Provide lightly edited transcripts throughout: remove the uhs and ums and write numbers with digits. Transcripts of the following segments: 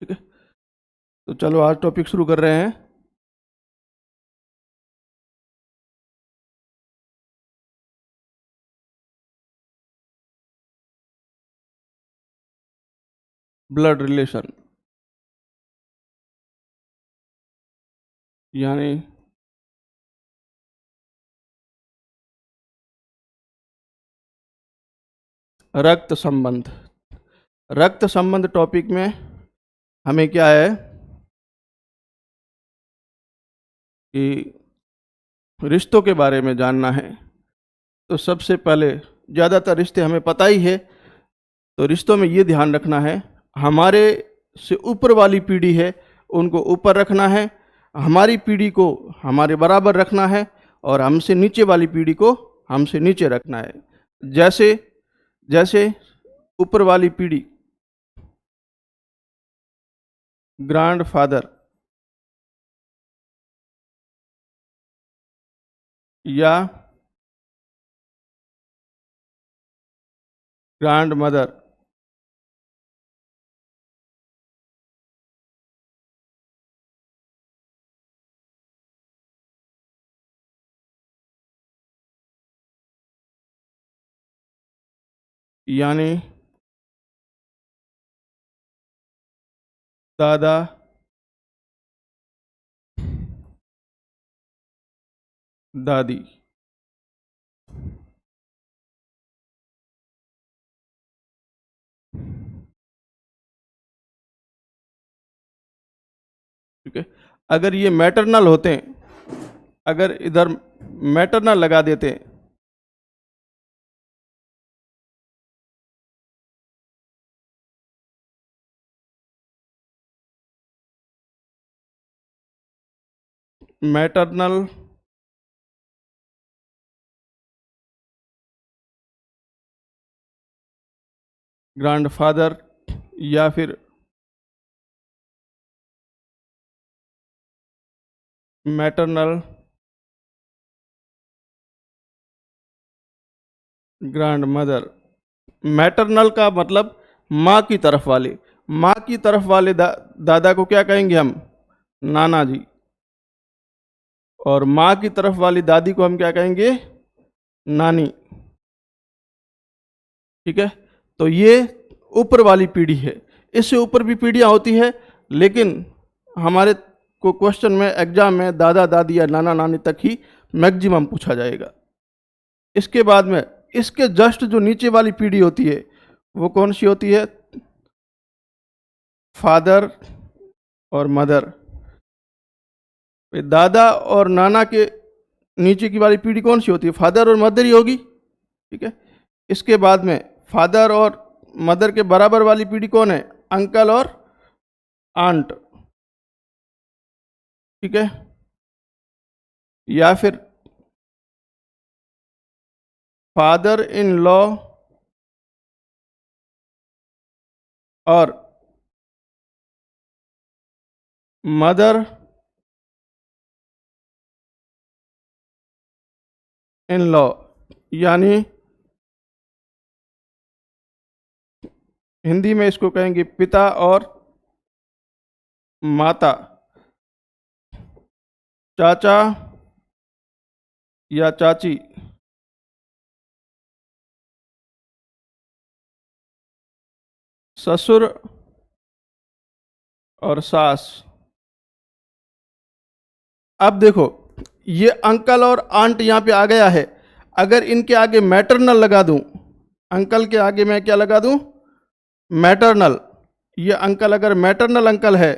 ठीक है, तो चलो आज टॉपिक शुरू कर रहे हैं। ब्लड रिलेशन यानी रक्त संबंध। रक्त संबंध टॉपिक में हमें क्या है कि रिश्तों के बारे में जानना है। तो सबसे पहले ज़्यादातर रिश्ते हमें पता ही है, तो रिश्तों में ये ध्यान रखना है, हमारे से ऊपर वाली पीढ़ी है उनको ऊपर रखना है, हमारी पीढ़ी को हमारे बराबर रखना है, और हमसे नीचे वाली पीढ़ी को हमसे नीचे रखना है। जैसे जैसे ऊपर वाली पीढ़ी ग्रैंडफादर या ग्रैंड मदर यानी दादा दादी। ठीक है, अगर ये मैटरनल होते, अगर इधर मैटरनल लगा देते मैटरनल ग्रैंडफादर या फिर मैटरनल ग्रैंड मदर। मैटरनल का मतलब माँ की तरफ वाले, माँ की तरफ वाले दादा को क्या कहेंगे हम? नाना जी। और माँ की तरफ वाली दादी को हम क्या कहेंगे? नानी। ठीक है, तो ये ऊपर वाली पीढ़ी है। इससे ऊपर भी पीढ़ियाँ होती है, लेकिन हमारे को क्वेश्चन में एग्जाम में दादा दादी या नाना नानी तक ही मैक्सिमम पूछा जाएगा। इसके बाद में इसके जस्ट जो नीचे वाली पीढ़ी होती है वो कौन सी होती है? फादर और मदर। दादा और नाना के नीचे की वाली पीढ़ी कौन सी होती है? फादर और मदर ही होगी। ठीक है, इसके बाद में फादर और मदर के बराबर वाली पीढ़ी कौन है? अंकल और आंट। ठीक है, या फिर फादर इन लॉ और मदर इन लॉ, यानी हिंदी में इसको कहेंगे पिता और माता, चाचा या चाची, ससुर और सास। अब देखो, ये अंकल और आंट यहाँ पे आ गया है। अगर इनके आगे मैटरनल लगा दूं, अंकल के आगे मैं क्या लगा दूं? मैटरनल। ये अंकल अगर मैटरनल अंकल है,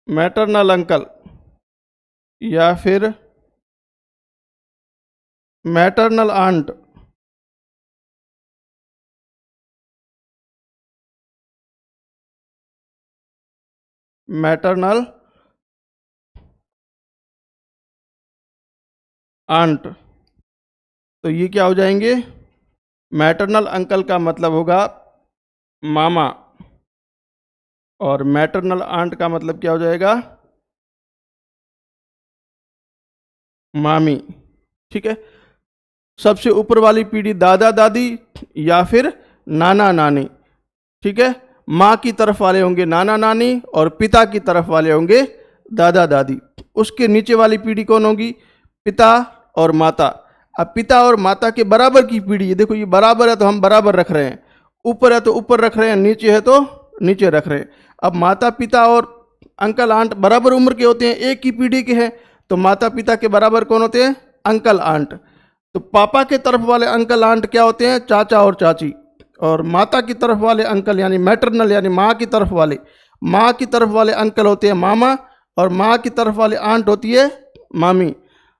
मैटरनल अंकल या फिर मैटरनल आंट, मैटरनल आंट, तो ये क्या हो जाएंगे? मैटरनल अंकल का मतलब होगा मामा, और मैटरनल आंट का मतलब क्या हो जाएगा? मामी। ठीक है, सबसे ऊपर वाली पीढ़ी दादा दादी या फिर नाना नानी। ठीक है, माँ की तरफ वाले होंगे नाना नानी और पिता की तरफ वाले होंगे दादा दादी। उसके नीचे वाली पीढ़ी कौन होगी? पिता और माता। अब पिता और माता के बराबर की पीढ़ी, ये देखो, ये बराबर है तो हम बराबर रख रहे हैं, ऊपर है तो ऊपर रख रहे हैं, नीचे है तो नीचे रख रहे हैं। अब माता पिता और अंकल आंट बराबर उम्र के होते हैं, एक ही पीढ़ी के हैं, तो माता पिता के बराबर कौन होते हैं? Uncle aunt. तो पापा के तरफ वाले अंकल आंट क्या होते हैं? चाचा और चाची। और माता की तरफ वाले अंकल यानी मैटरनल यानी माँ की तरफ वाले अंकल होते हैं मामा, और माँ की तरफ वाले आंट होती है मामी।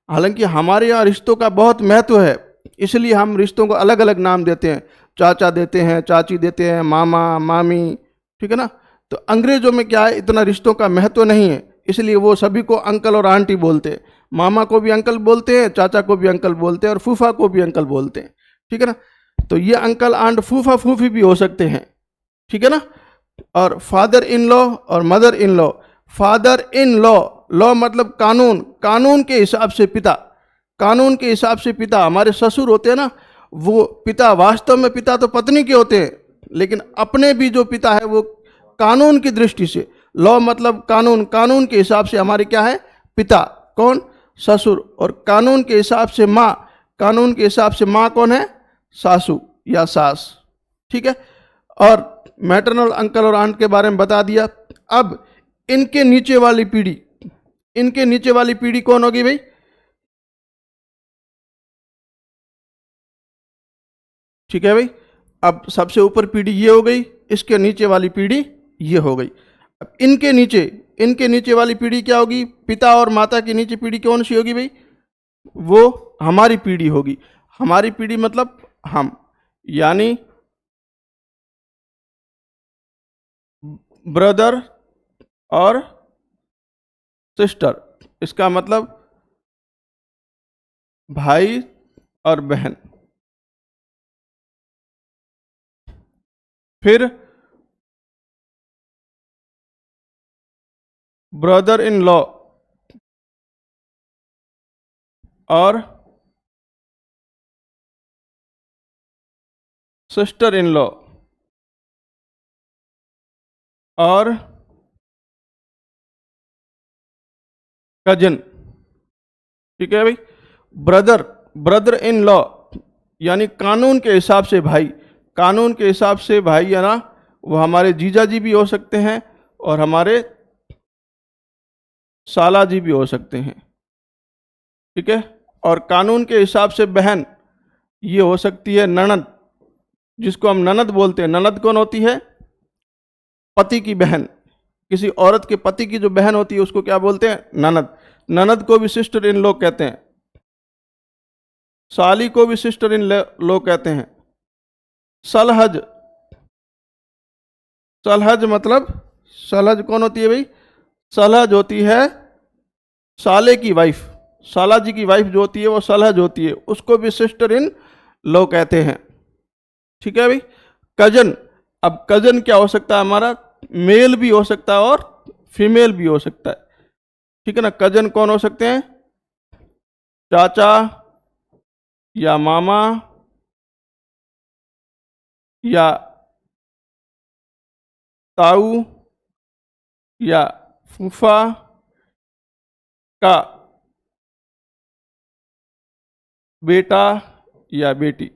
हालांकि हमारे यहाँ रिश्तों का बहुत महत्व है, इसलिए हम रिश्तों को अलग अलग नाम देते हैं, चाचा देते हैं, चाची देते हैं, मामा मामी। ठीक है ना? तो अंग्रेजों में क्या है, इतना रिश्तों का महत्व नहीं है, इसलिए वो सभी को अंकल और आंटी बोलते हैं। मामा को भी अंकल बोलते हैं, चाचा को भी अंकल बोलते हैं, और फूफा को भी अंकल बोलते हैं। ठीक है ना? तो ये अंकल आंट फूफा फूफी भी हो सकते हैं। ठीक है ना? और फादर इन लॉ और mother in law. Father in law, law मतलब कानून, कानून के हिसाब से पिता, कानून के हिसाब से पिता। हमारे ससुर होते हैं ना, वो पिता, वास्तव में पिता तो पत्नी के होते हैं, लेकिन अपने भी जो पिता है वो कानून की दृष्टि से, लॉ मतलब कानून, कानून के हिसाब से हमारे क्या है? पिता। कौन? ससुर। और कानून के हिसाब से माँ, कानून के हिसाब से माँ कौन है? सासू या सास। ठीक है? और मैटरनल अंकल और आंट के बारे में बता दिया। अब इनके नीचे वाली पीढ़ी, इनके नीचे वाली पीढ़ी कौन होगी भाई? ठीक है भाई, अब सबसे ऊपर पीढ़ी ये हो गई, इसके नीचे वाली पीढ़ी ये हो गई। अब इनके नीचे वाली पीढ़ी क्या होगी? पिता और माता की नीचे पीढ़ी कौन सी होगी भाई? वो हमारी पीढ़ी होगी। हमारी पीढ़ी मतलब हम, यानी ब्रदर और सिस्टर, इसका मतलब भाई और बहन। फिर ब्रदर इन लॉ और सिस्टर इन लॉ और कजन। ठीक है भाई? ब्रदर, ब्रदर इन लॉ यानी कानून के हिसाब से भाई, कानून के हिसाब से भाई है ना, वो हमारे जीजा जी भी हो सकते हैं और हमारे साला जी भी हो सकते हैं। ठीक है? और कानून के हिसाब से बहन ये हो सकती है ननद, जिसको हम ननद बोलते हैं। ननद कौन होती है? पति की बहन। किसी औरत के पति की जो बहन होती है उसको क्या बोलते हैं? ननद। ननद को भी सिस्टर इन लॉ कहते हैं, साली को भी सिस्टर इन लॉ कहते हैं। सलहज, सलहज मतलब, सलहज कौन होती है भाई? सलहज होती है साले की वाइफ, साला जी की वाइफ जो होती है वो सलहज होती है, उसको भी सिस्टर इन लॉ कहते हैं। ठीक है भाई? कजन, अब कजन क्या हो सकता है हमारा? मेल भी हो सकता है और फीमेल भी हो सकता है। ठीक है ना? कजन कौन हो सकते हैं? चाचा या मामा या ताऊ या फूफा का बेटा या बेटी,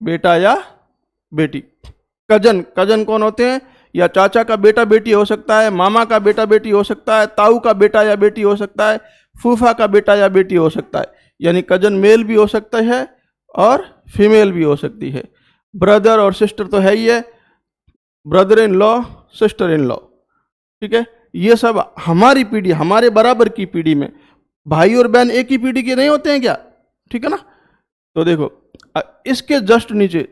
बेटा या बेटी। कजन, कजन कौन होते हैं? या चाचा का बेटा बेटी हो सकता है, मामा का बेटा बेटी हो सकता है, ताऊ का बेटा या बेटी हो सकता है, फूफा का बेटा या बेटी हो सकता है। यानी कजन मेल भी हो सकता है और फीमेल भी हो सकती है। ब्रदर और सिस्टर तो है ही है, brother in law, sister in law. ठीक है? ये सब हमारी पीढ़ी, हमारे बराबर की पीढ़ी में। भाई और बहन एक ही पीढ़ी के नहीं होते हैं क्या? ठीक है ना? तो देखो, इसके जस्ट नीचे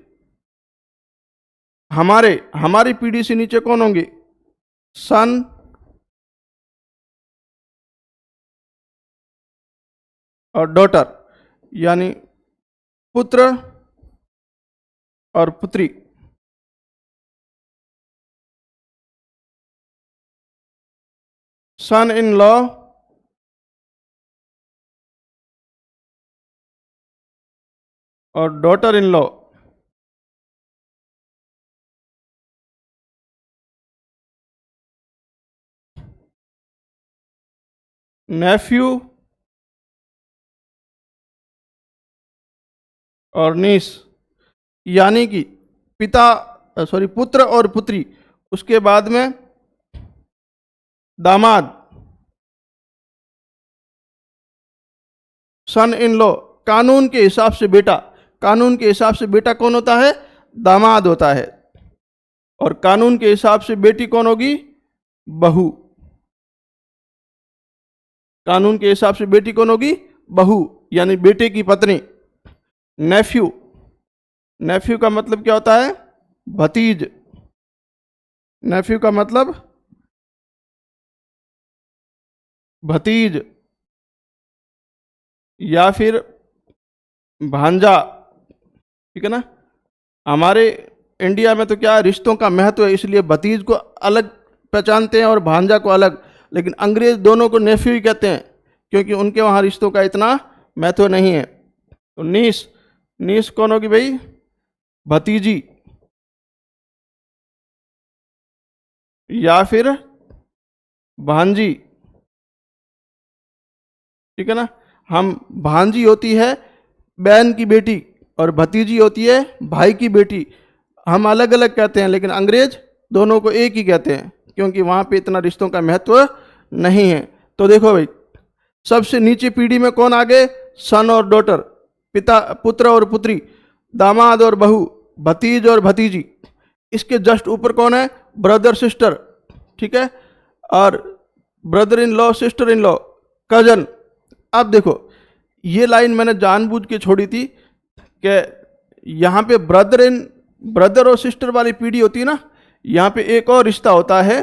हमारे, हमारी पीढ़ी से नीचे कौन होंगे? सन और डॉटर, यानी पुत्र और पुत्री। सन इन लॉ और डॉटर इन लॉ, नेफ्यू और नीस, यानी कि पुत्र और पुत्री, उसके बाद में दामाद, सन इन लॉ, कानून के हिसाब से बेटा, कानून के हिसाब से बेटा कौन होता है? दामाद होता है। और कानून के हिसाब से बेटी कौन होगी? बहू। कानून के हिसाब से बेटी कौन होगी? बहू, यानी बेटे की पत्नी। नेफ्यू, नेफ्यू का मतलब क्या होता है? भतीज। नेफ्यू का मतलब भतीज या फिर भांजा, ठीक है ना। हमारे इंडिया में तो क्या रिश्तों का महत्व है, इसलिए भतीज को अलग पहचानते हैं और भांजा को अलग, लेकिन अंग्रेज दोनों को नेफ्यू ही कहते हैं, क्योंकि उनके वहाँ रिश्तों का इतना महत्व नहीं है। तो नीस, नीस कौन होगी भाई? भतीजी या फिर भांजी, ठीक है ना। हम भांजी होती है बहन की बेटी और भतीजी होती है भाई की बेटी। हम अलग अलग कहते हैं, लेकिन अंग्रेज दोनों को एक ही कहते हैं, क्योंकि वहाँ पे इतना रिश्तों का महत्व नहीं है। तो देखो भाई, सबसे नीचे पीढ़ी में कौन आ गए? सन और डॉटर, पिता पुत्र और पुत्री, दामाद और बहू, भतीज और भतीजी। इसके जस्ट ऊपर कौन है? ब्रदर सिस्टर, ठीक है, और brother in law, sister in law, cousin. अब देखो, ये लाइन मैंने जानबूझ के छोड़ी थी कि यहाँ पे ब्रदर और सिस्टर वाली पीढ़ी होती है ना, यहाँ पे एक और रिश्ता होता है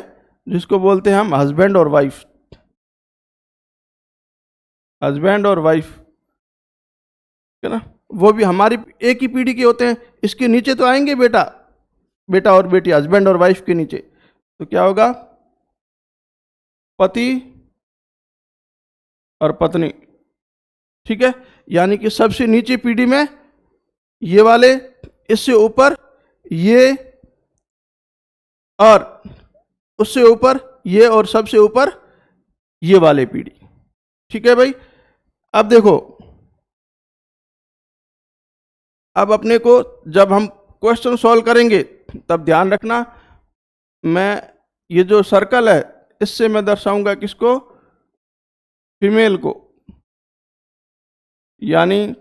जिसको बोलते हैं हम हस्बैंड और वाइफ। हस्बैंड और वाइफ, है ना, वो भी हमारी एक ही पीढ़ी के होते हैं। इसके नीचे तो आएंगे बेटा, बेटा और बेटी, हस्बैंड और वाइफ के नीचे तो क्या होगा? पति और पत्नी, ठीक है। यानी कि सबसे नीचे पीढ़ी में ये वाले, इससे ऊपर ये, और उससे ऊपर ये, और सबसे ऊपर ये वाले पीढ़ी, ठीक है भाई। अब देखो, अब अपने को जब हम क्वेश्चन सॉल्व करेंगे तब ध्यान रखना, मैं ये जो सर्कल है इससे मैं दर्शाऊंगा किसको? फीमेल को, यानी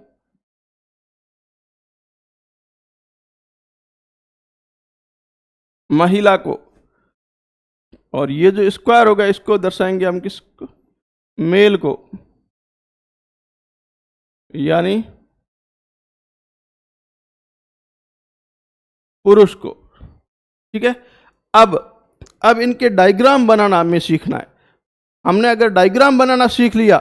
महिला को, और ये जो स्क्वायर होगा इसको दर्शाएंगे हम किसको? मेल को, यानी पुरुष को, ठीक है। अब इनके डायग्राम बनाना हमें सीखना है। हमने अगर डायग्राम बनाना सीख लिया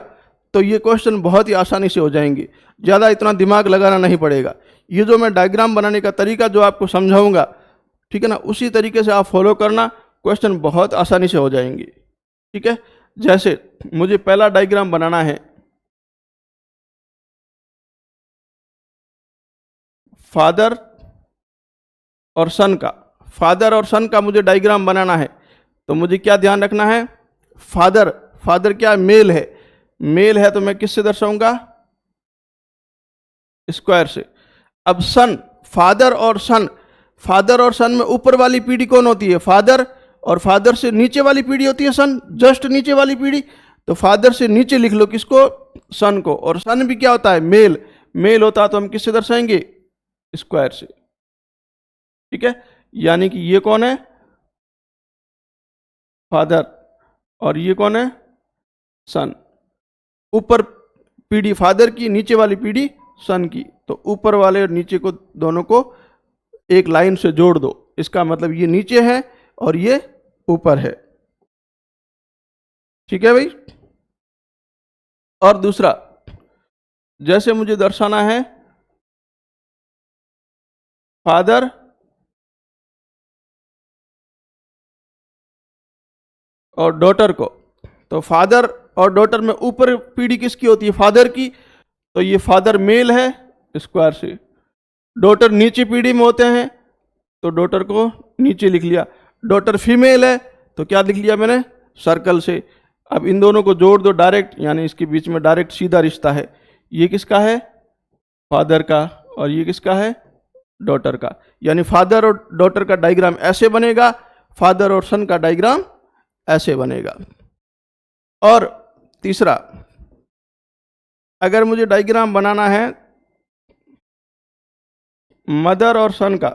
तो ये क्वेश्चन बहुत ही आसानी से हो जाएंगे, ज़्यादा इतना दिमाग लगाना नहीं पड़ेगा। ये जो मैं डायग्राम बनाने का तरीका जो आपको समझाऊंगा, ठीक है ना, उसी तरीके से आप फॉलो करना, क्वेश्चन बहुत आसानी से हो जाएंगे, ठीक है। जैसे मुझे पहला डायग्राम बनाना है फादर और सन का। फादर और सन का मुझे डायग्राम बनाना है, तो मुझे क्या ध्यान रखना है? फादर, फादर क्या मेल है? मेल है तो मैं किससे दर्शाऊंगा? स्क्वायर से। अब सन, फादर और सन, फादर और सन में ऊपर वाली पीढ़ी कौन होती है? फादर, और फादर से नीचे वाली पीढ़ी होती है सन, जस्ट नीचे वाली पीढ़ी। तो फादर से नीचे लिख लो किसको? सन को। और सन भी क्या होता है? मेल। मेल होता है तो हम किससे दर्शाएंगे? स्क्वायर से, ठीक है। यानी कि ये कौन है? फादर, और ये कौन है? सन। ऊपर पीढ़ी फादर की, नीचे वाली पीढ़ी सन की, तो ऊपर वाले और नीचे को दोनों को एक लाइन से जोड़ दो। इसका मतलब ये नीचे है और ये ऊपर है, ठीक है भाई। और दूसरा, जैसे मुझे दर्शाना है फादर और डॉटर को, तो फादर और डॉटर में ऊपर पीढ़ी किसकी होती है? फादर की। तो ये फादर मेल है स्क्वायर से, डॉटर नीचे पीढ़ी में होते हैं तो डॉटर को नीचे लिख लिया, डॉटर फीमेल है तो क्या लिख लिया मैंने, सर्कल से। अब इन दोनों को जोड़ दो डायरेक्ट, यानी इसके बीच में डायरेक्ट सीधा रिश्ता है। ये किसका है, फादर का, और ये किसका है, डॉटर का। यानी फादर और डॉटर का डायग्राम ऐसे बनेगा, फादर और सन का डायग्राम ऐसे बनेगा। और तीसरा, अगर मुझे डायग्राम बनाना है मदर और सन का,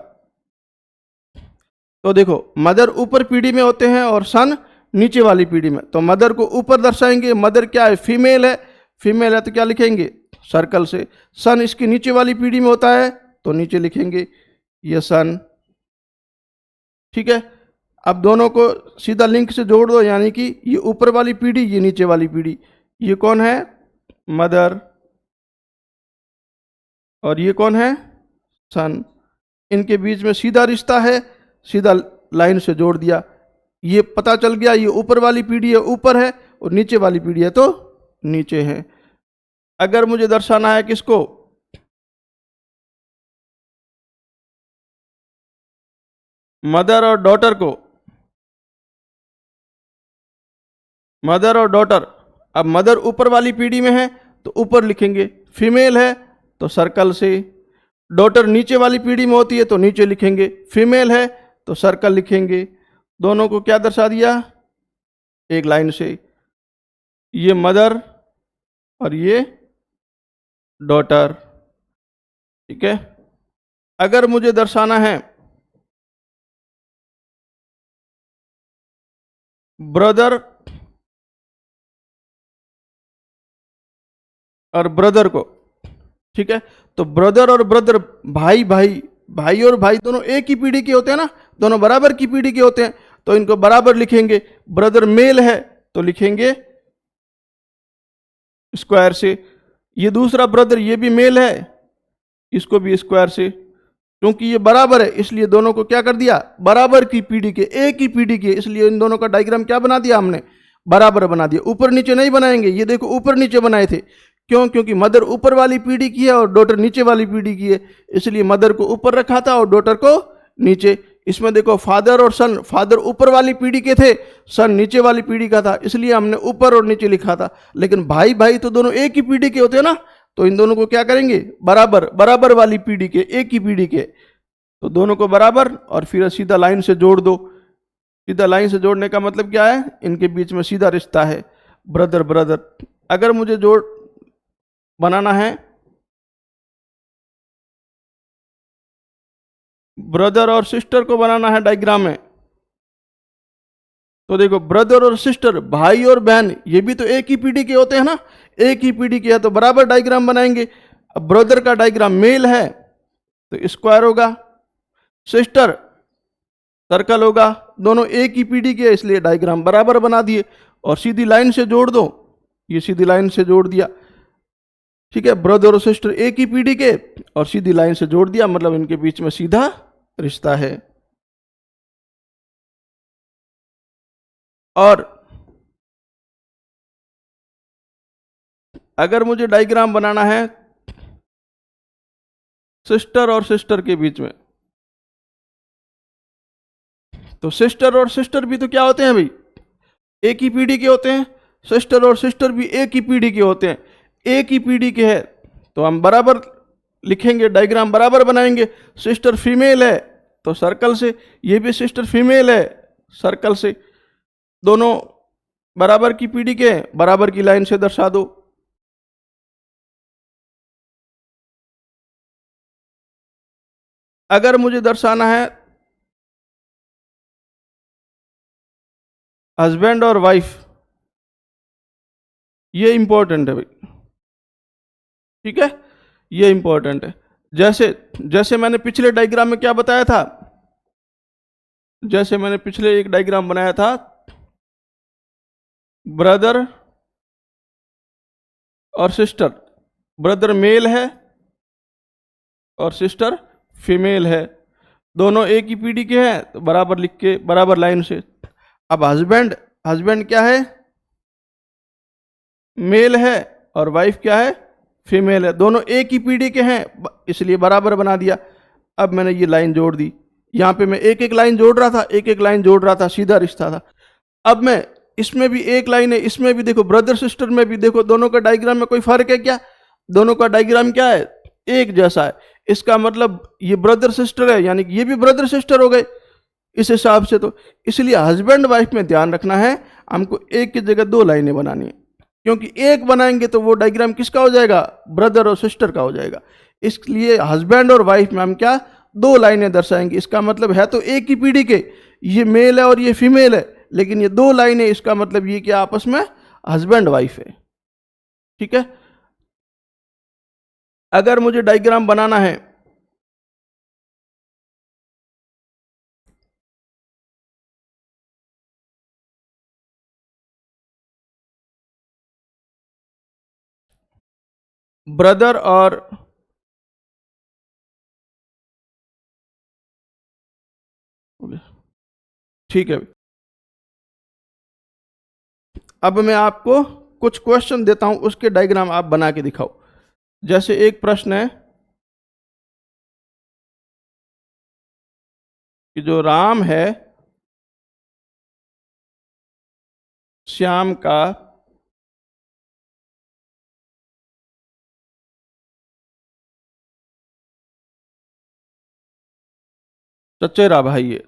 तो देखो मदर ऊपर पीढ़ी में होते हैं और सन नीचे वाली पीढ़ी में। तो मदर को ऊपर दर्शाएंगे, मदर क्या है, फीमेल है, फीमेल है तो क्या लिखेंगे, सर्कल से। सन इसकी नीचे वाली पीढ़ी में होता है तो नीचे लिखेंगे ये सन, ठीक है। अब दोनों को सीधा लिंक से जोड़ दो, यानी कि ये ऊपर वाली पीढ़ी, ये नीचे वाली पीढ़ी। ये कौन है, मदर, और ये कौन है, सन। इनके बीच में सीधा रिश्ता है, सीधा लाइन से जोड़ दिया। ये पता चल गया, ये ऊपर वाली पीढ़ी है ऊपर है, और नीचे वाली पीढ़ी है तो नीचे है। अगर मुझे दर्शाना है किसको, मदर और डॉटर को, मदर और डॉटर। अब मदर ऊपर वाली पीढ़ी में है तो ऊपर लिखेंगे, फीमेल है तो सर्कल से। डॉटर नीचे वाली पीढ़ी में होती है तो नीचे लिखेंगे, फीमेल है तो सर्कल लिखेंगे। दोनों को क्या दर्शा दिया, एक लाइन से। ये मदर और ये डॉटर, ठीक है। अगर मुझे दर्शाना है ब्रदर और ब्रदर को, ठीक है, तो ब्रदर और ब्रदर, भाई भाई, भाई और भाई दोनों एक ही पीढ़ी के होते हैं ना, दोनों बराबर की पीढ़ी के होते हैं, तो इनको बराबर लिखेंगे। ब्रदर मेल है तो लिखेंगे स्क्वायर से। ये दूसरा ब्रदर, ये भी मेल है, इसको भी स्क्वायर से। क्योंकि ये बराबर है इसलिए दोनों को क्या कर दिया, बराबर की पीढ़ी के, एक ही पीढ़ी के, इसलिए इन दोनों का डायग्राम क्या बना दिया हमने, बराबर बना दिया। ऊपर नीचे नहीं बनाएंगे, ये देखो ऊपर नीचे बनाए थे, क्यों, क्योंकि मदर ऊपर वाली पीढ़ी की है और डॉटर नीचे वाली पीढ़ी की है, इसलिए मदर को ऊपर रखा था और डॉटर को नीचे। इसमें देखो फादर और सन, फादर ऊपर वाली पीढ़ी के थे, सन नीचे वाली पीढ़ी का था, इसलिए हमने ऊपर और नीचे लिखा था। लेकिन भाई भाई तो दोनों एक ही पीढ़ी के होते हैं ना, तो इन दोनों को क्या करेंगे, बराबर, बराबर वाली पीढ़ी के, एक ही पीढ़ी के, तो दोनों को बराबर, और फिर सीधा लाइन से जोड़ दो। सीधा लाइन से जोड़ने का मतलब क्या है, इनके बीच में सीधा रिश्ता है, ब्रदर ब्रदर। अगर मुझे जोड़ बनाना है ब्रदर और सिस्टर को बनाना है डायग्राम में, तो देखो ब्रदर और सिस्टर, भाई और बहन, ये भी तो एक ही पीढ़ी के होते हैं ना, एक ही पीढ़ी के है तो बराबर डायग्राम बनाएंगे। अब ब्रदर का डायग्राम मेल है तो स्क्वायर होगा, सिस्टर सर्कल होगा, दोनों एक ही पीढ़ी के इसलिए डायग्राम बराबर बना दिए। और सीधी लाइन से जोड़ दो, ये सीधी लाइन से जोड़ दिया, ठीक है। ब्रदर और सिस्टर एक ही पीढ़ी के और सीधी लाइन से जोड़ दिया, मतलब इनके बीच में सीधा रिश्ता है। और अगर मुझे डायग्राम बनाना है सिस्टर और सिस्टर के बीच में, तो सिस्टर और सिस्टर भी तो क्या होते हैं भाई, एक ही पीढ़ी के होते हैं। सिस्टर और सिस्टर भी एक ही पीढ़ी के होते हैं, एक ही पीढ़ी के हैं तो हम बराबर लिखेंगे, डायग्राम बराबर बनाएंगे। सिस्टर फीमेल है तो सर्कल से, ये भी सिस्टर फीमेल है, सर्कल से। दोनों बराबर की पीढ़ी के हैं, बराबर की लाइन से दर्शा दो। अगर मुझे दर्शाना है हस्बैंड और वाइफ, ये इंपॉर्टेंट है भाई, ठीक है, ये इंपॉर्टेंट है। जैसे जैसे मैंने पिछले डायग्राम में क्या बताया था, जैसे मैंने पिछले एक डायग्राम बनाया था, ब्रदर और सिस्टर, ब्रदर मेल है और सिस्टर फीमेल है, दोनों एक ही पीढ़ी के हैं तो बराबर लिख के बराबर लाइन से। अब हस्बैंड, हस्बैंड क्या है, मेल है, और वाइफ क्या है, फीमेल है, दोनों एक ही पीढ़ी के हैं इसलिए बराबर बना दिया। अब मैंने ये लाइन जोड़ दी, यहाँ पे मैं एक एक लाइन जोड़ रहा था, एक एक लाइन जोड़ रहा था, सीधा रिश्ता था। अब मैं इसमें भी एक लाइन है, इसमें भी देखो, ब्रदर सिस्टर में भी देखो, दोनों का डायग्राम में कोई फर्क है क्या? दोनों का डायग्राम क्या है? एक जैसा है। इसका मतलब ये ब्रदर सिस्टर है, यानी कि ये भी ब्रदर सिस्टर हो गए इस हिसाब से। तो इसलिए हस्बैंड वाइफ में ध्यान रखना है, हमको एक की जगह दो लाइनें बनानी है, क्योंकि एक बनाएंगे तो वो डायग्राम किसका हो जाएगा? ब्रदर और सिस्टर का हो जाएगा। इसलिए हस्बैंड और वाइफ में हम क्या, दो लाइनें दर्शाएंगे। इसका मतलब है तो एक ही पीढ़ी के, ये मेल है और ये फीमेल है, लेकिन ये दो लाइनें, इसका मतलब ये कि आपस में हस्बैंड वाइफ है। ठीक है। अगर मुझे डायग्राम बनाना है, ब्रदर और ठीक है, अब मैं आपको कुछ क्वेश्चन देता हूं, उसके डायग्राम आप बना के दिखाओ। जैसे एक प्रश्न है कि जो राम है श्याम का चचेरा भाई है,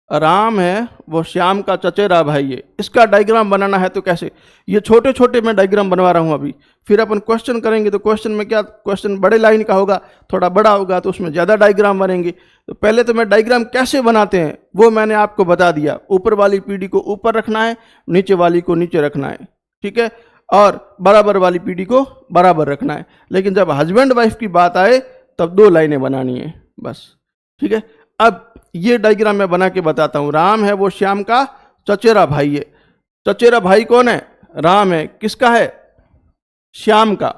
राम है वो श्याम का चचेरा भाई है, इसका डायग्राम बनाना है तो कैसे? ये छोटे छोटे मैं डायग्राम बनवा रहा हूं अभी, फिर अपन क्वेश्चन करेंगे तो क्वेश्चन में क्या, क्वेश्चन बड़े लाइन का होगा, थोड़ा बड़ा होगा तो उसमें ज़्यादा डायग्राम बनेंगे। तो पहले तो मैं डायग्राम कैसे बनाते हैं वो मैंने आपको बता दिया। ऊपर वाली पीढ़ी को ऊपर रखना है, नीचे वाली को नीचे रखना है, ठीक है, और बराबर वाली पीढ़ी को बराबर रखना है। लेकिन जब हस्बैंड वाइफ की बात आए तब दो लाइनें बनानी है बस, ठीक है। अब ये डायग्राम मैं बना के बताता हूं। राम है वो श्याम का चचेरा भाई है। चचेरा भाई कौन है? राम है। किसका है? श्याम का,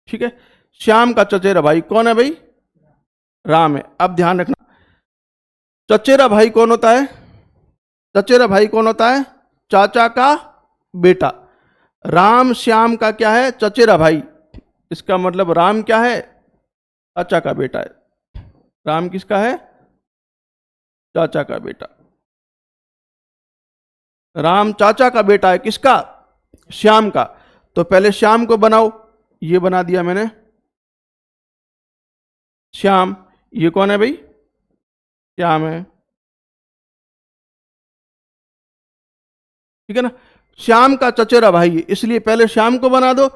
ठीक है। श्याम का चचेरा भाई कौन है भाई? राम है। अब ध्यान रखना, चचेरा भाई कौन होता है? चचेरा भाई कौन होता है? चाचा का बेटा। राम श्याम का क्या है? चचेरा भाई। इसका मतलब राम क्या है? चाचा का बेटा है। राम किसका है? चाचा का बेटा। राम चाचा का बेटा है, किसका? श्याम का। तो पहले श्याम को बनाओ, ये बना दिया मैंने श्याम। ये कौन है भाई? श्याम है, ठीक है ना। श्याम का चचेरा भाई है, इसलिए पहले श्याम को बना दो।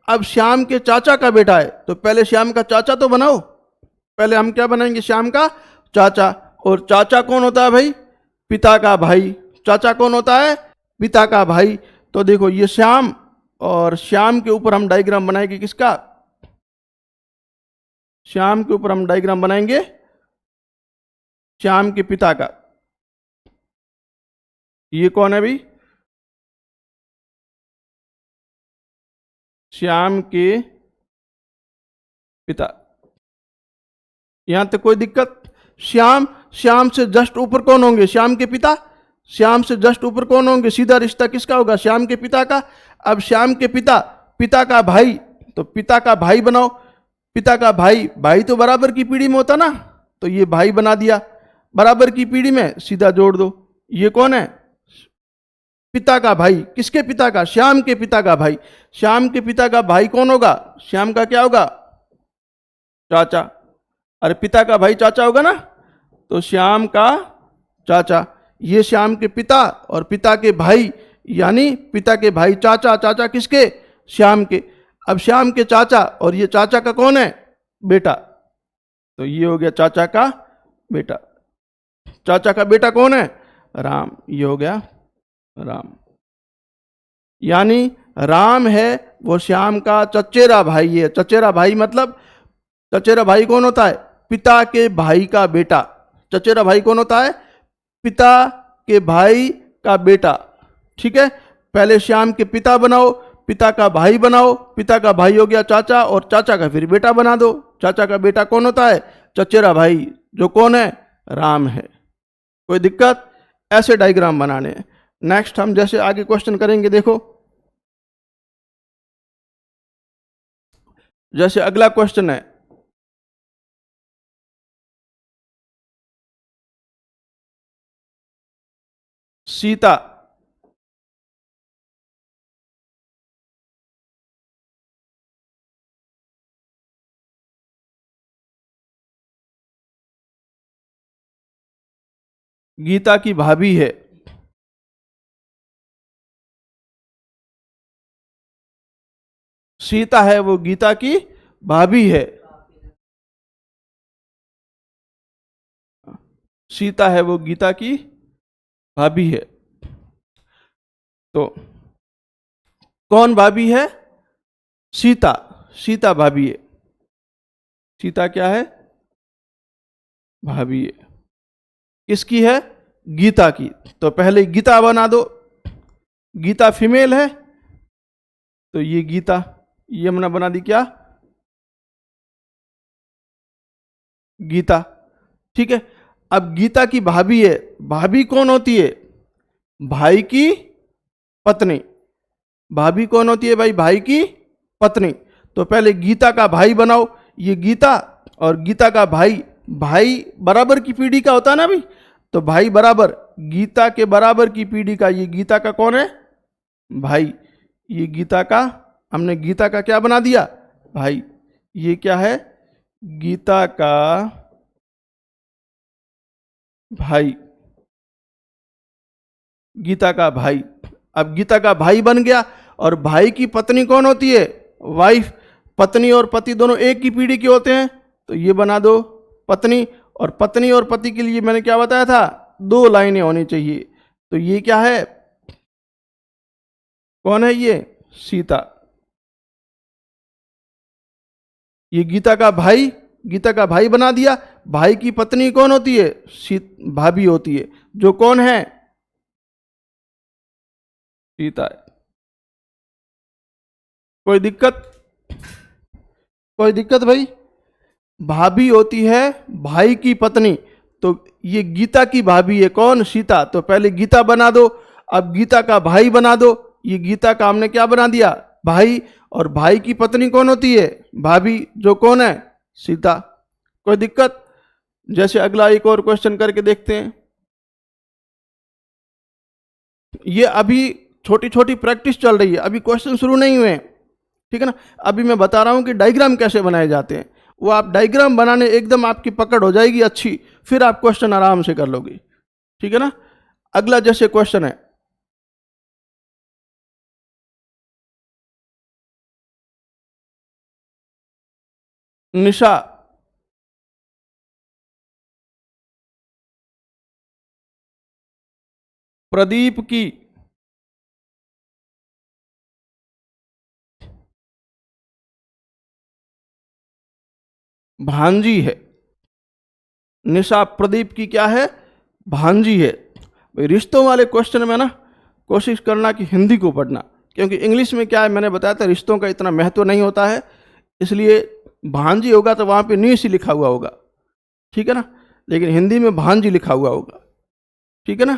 अब श्याम के चाचा का बेटा है तो पहले श्याम का चाचा तो बनाओ। पहले हम क्या बनाएंगे? श्याम का चाचा। और चाचा कौन होता है भाई? पिता का भाई। चाचा कौन होता है? पिता का भाई। तो देखो ये श्याम, और श्याम के ऊपर हम डायग्राम बनाएंगे किसका? श्याम के ऊपर हम डायग्राम बनाएंगे श्याम के पिता का। ये कौन है भाई? श्याम के पिता। यहां तक कोई दिक्कत? श्याम, श्याम से जस्ट ऊपर कौन होंगे? श्याम के पिता। श्याम से जस्ट ऊपर कौन होंगे? सीधा रिश्ता किसका होगा? श्याम के पिता का। अब श्याम के पिता, पिता का भाई, तो पिता का भाई बनाओ। पिता का भाई, भाई तो बराबर की पीढ़ी में होता ना, तो ये भाई बना दिया। बराबर की पीढ़ी में सीधा जोड़ दो। ये कौन है? पिता का भाई। किसके पिता का? श्याम के पिता का भाई। श्याम के पिता का भाई कौन होगा? श्याम का क्या होगा? चाचा। अरे पिता का भाई चाचा होगा ना, तो श्याम का चाचा। ये श्याम के पिता और पिता के भाई, यानी पिता के भाई चाचा। चाचा किसके? श्याम के। अब श्याम के चाचा, और ये चाचा का कौन है? बेटा। तो ये हो गया चाचा का बेटा। चाचा का बेटा कौन है? राम। ये हो गया राम। यानी राम है वो श्याम का चचेरा भाई है। चचेरा भाई मतलब, चचेरा भाई कौन होता है? पिता के भाई का बेटा। चचेरा भाई कौन होता है? पिता के भाई का बेटा, ठीक है। पहले श्याम के पिता बनाओ, पिता का भाई बनाओ। पिता का भाई हो गया चाचा, और चाचा का फिर बेटा बना दो। चाचा का बेटा कौन होता है? चचेरा भाई, जो कौन है? राम है। कोई दिक्कत? ऐसे डायग्राम बनाने हैं। नेक्स्ट हम जैसे आगे क्वेश्चन करेंगे, देखो जैसे अगला क्वेश्चन है, सीता। गीता की भाभी है। सीता है वो गीता की भाभी है। सीता है वो गीता की भाभी है। तो कौन भाभी है? सीता। सीता भाभी है। सीता क्या है? भाभी है। किसकी है? गीता की। तो पहले गीता बना दो। गीता फीमेल है तो ये गीता, ये हमने बना दी क्या? गीता। ठीक है। अब गीता की भाभी है। भाभी कौन होती है? भाई की पत्नी। भाभी कौन होती है भाई? भाई की पत्नी। तो पहले गीता का भाई बनाओ। ये गीता और गीता का भाई, भाई बराबर की पीढ़ी का होता है ना भाई। तो भाई बराबर, गीता के बराबर की पीढ़ी का ये गीता का कौन है? भाई। ये गीता का, हमने गीता का क्या बना दिया? भाई। ये क्या है? गीता का भाई। गीता का भाई। अब गीता का भाई बन गया। और भाई की पत्नी कौन होती है? वाइफ। पत्नी और पति दोनों एक ही पीढ़ी के होते हैं तो ये बना दो पत्नी। और पत्नी और पति के लिए मैंने क्या बताया था? दो लाइनें होनी चाहिए। तो ये क्या है? कौन है ये? सीता। ये गीता का भाई, गीता का भाई बना दिया। भाई की पत्नी कौन होती है? भाभी होती है, जो कौन है? सीता है। कोई दिक्कत? कोई दिक्कत भाई? भाभी होती है भाई की पत्नी। तो ये गीता की भाभी है कौन? सीता। तो पहले गीता बना दो। अब गीता का भाई बना दो। ये गीता का हमने क्या बना दिया? भाई। और भाई की पत्नी कौन होती है? भाभी, जो कौन है? सीता। कोई दिक्कत? जैसे अगला एक और क्वेश्चन करके देखते हैं। ये अभी छोटी छोटी प्रैक्टिस चल रही है, अभी क्वेश्चन शुरू नहीं हुए हैं। ठीक है ना। अभी मैं बता रहा हूं कि डायग्राम कैसे बनाए जाते हैं। वो आप डायग्राम बनाने एकदम आपकी पकड़ हो जाएगी अच्छी, फिर आप क्वेश्चन आराम से कर लोगे। ठीक है ना। अगला जैसे क्वेश्चन है, निशा प्रदीप की भांजी है। निशा प्रदीप की क्या है? भांजी है। भाई रिश्तों वाले क्वेश्चन में ना कोशिश करना कि हिंदी को पढ़ना, क्योंकि इंग्लिश में क्या है मैंने बताया था, रिश्तों का इतना महत्व नहीं होता है। इसलिए भांजी होगा तो वहाँ पे नीस ही लिखा हुआ होगा। ठीक है ना। लेकिन हिंदी में भांजी लिखा हुआ होगा। ठीक है ना।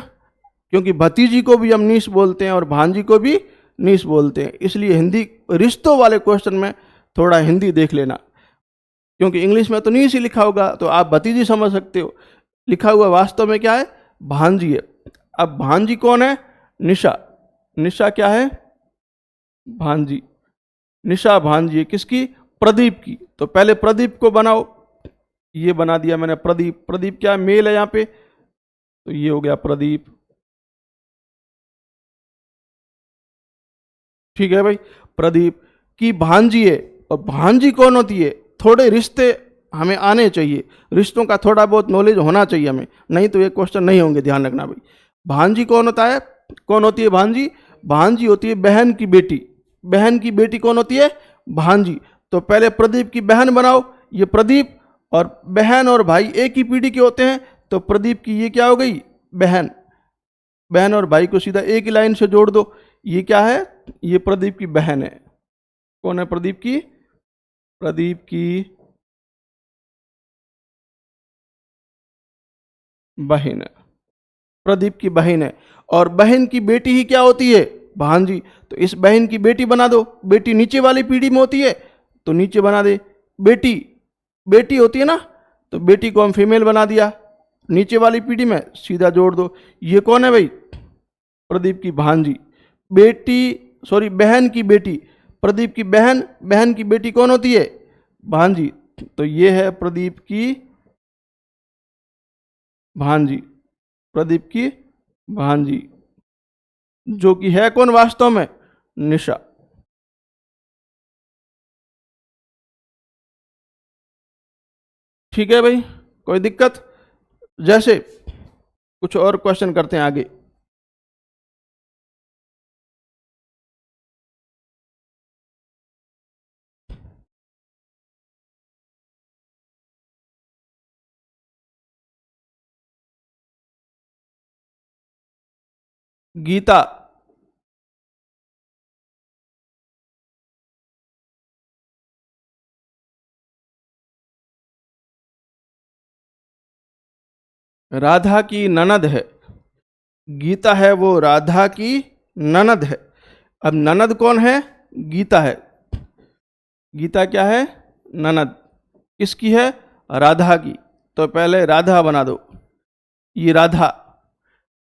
क्योंकि भतीजी को भी हम नीस बोलते हैं और भांजी को भी नीस बोलते हैं। इसलिए हिंदी रिश्तों वाले क्वेश्चन में थोड़ा हिंदी देख लेना, क्योंकि इंग्लिश में तो नीस ही लिखा होगा तो आप भतीजी समझ सकते हो। लिखा हुआ वास्तव में क्या है? भांजी है। अब भांजी कौन है? निशा। निशा क्या है? भांजी। निशा भांजी है किसकी? प्रदीप की। तो पहले प्रदीप को बनाओ। ये बना दिया मैंने प्रदीप। प्रदीप क्या मेल है यहाँ पे, तो ये हो गया प्रदीप। ठीक है भाई। प्रदीप की भांजी है। और भांजी कौन होती है? थोड़े रिश्ते हमें आने चाहिए, रिश्तों का थोड़ा बहुत नॉलेज होना चाहिए हमें, नहीं तो ये क्वेश्चन नहीं होंगे। ध्यान रखना भाई। भांजी कौन होता है? कौन होती है भांजी? भांजी होती है बहन की बेटी। बहन की बेटी कौन होती है? भांजी। तो पहले प्रदीप की बहन बनाओ। ये प्रदीप और बहन और भाई एक ही पीढ़ी के होते हैं, तो प्रदीप की ये क्या हो गई? बहन। बहन और भाई को सीधा एक ही लाइन से जोड़ दो। ये क्या है? ये प्रदीप की बहन है। कौन है प्रदीप की? प्रदीप की बहन है। प्रदीप की बहन है। और बहन की बेटी ही क्या होती है? भांजी। तो इस बहन की बेटी बना दो। बेटी नीचे वाली पीढ़ी में होती है तो नीचे बना दे। बेटी, बेटी होती है ना, तो बेटी को हम फीमेल बना दिया। नीचे वाली पीढ़ी में सीधा जोड़ दो। ये कौन है भाई? प्रदीप की भांजी, बेटी सॉरी बहन की बेटी, प्रदीप की बहन, बहन की बेटी कौन होती है? भांजी। तो ये है प्रदीप की भांजी, प्रदीप की भांजी, जो कि है कौन वास्तव में? निशा। ठीक है भाई, कोई दिक्कत? जैसे कुछ और क्वेश्चन करते हैं आगे। गीता। राधा की ननद है। गीता है वो राधा की ननद है। अब ननद कौन है? गीता है। गीता क्या है? ननद। किसकी है? राधा की। तो पहले राधा बना दो। ये राधा,